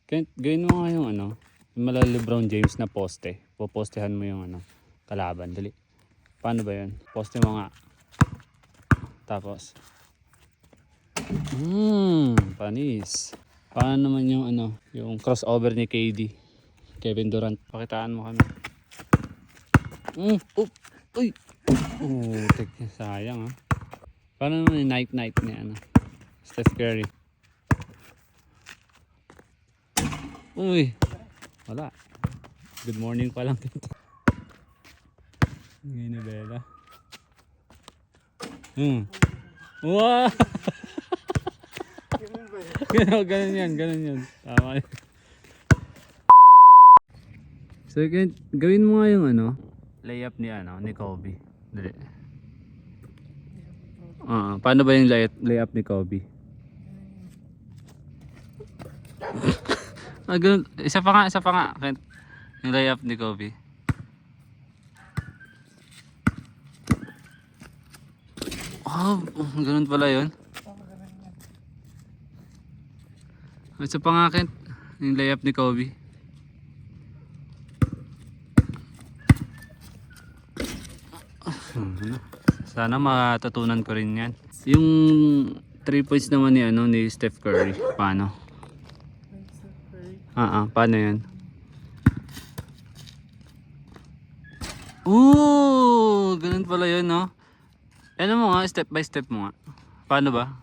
Gawin mo nga yung ano, yung mala LeBron James na poste. Popostehan mo yung ano, kalaban. Dali. Paano ba yun? Poste mo nga. Tapos. Panis. Paano naman yung ano, yung crossover ni KD? Kevin Durant. Pakitaan mo kami. Uy! Sayang ha. Paano naman yung night ni ano? Steph Curry. Uy! Wala. Good morning pa lang. Ngayon ni Bella. Wow! Ganun yan. Tama yun. So gawin mo nga yung ano, layup ni Kobe. Dali. Paano ba yung layup ni Kobe? Ganun. Isa pa nga. Yung layup ni Kobe. Ganun pala yun. Isa pa nga, Kent. Yung layup ni Kobe. Sana matutunan ko rin yan. Yung 3 points naman ni Steph Curry. Paano? Paano yan? Ganun pala yun, no? Ano mo nga, step by step mo nga. Paano ba?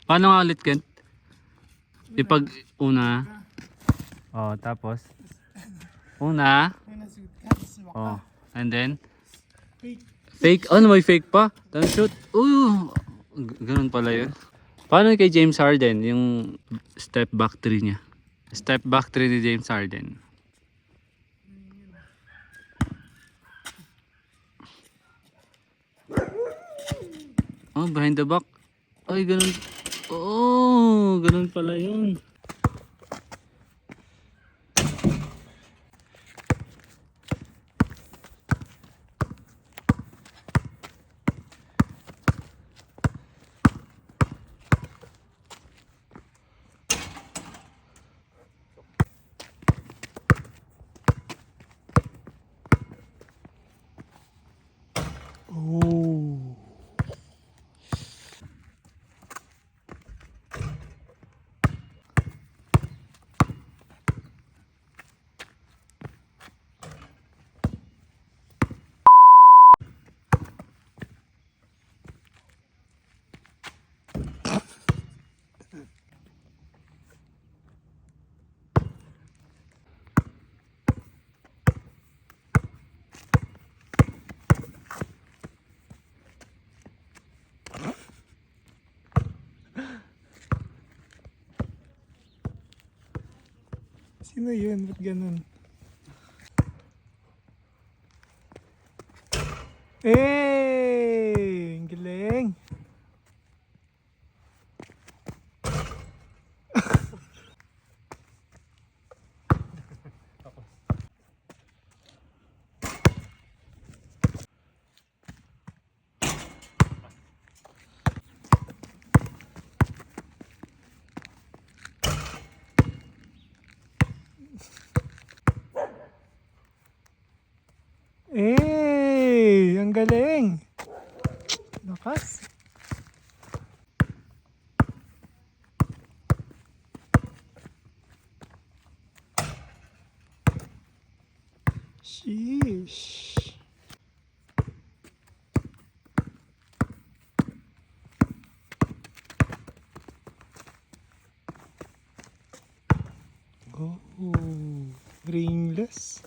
Paano nga ulit, Kent? Ipag una. Tapos una. And then fake. May fake pa. Then shoot. Ganun pala yun. Paano kay James Harden yung step back 3 niya? Step back 3 ni James Harden. Behind the back. Ay, ganun. Ganun pala yun. Sino yun? Ba't ganun? Ang galing! Ang galing! Lakas! Sheesh! Greenless!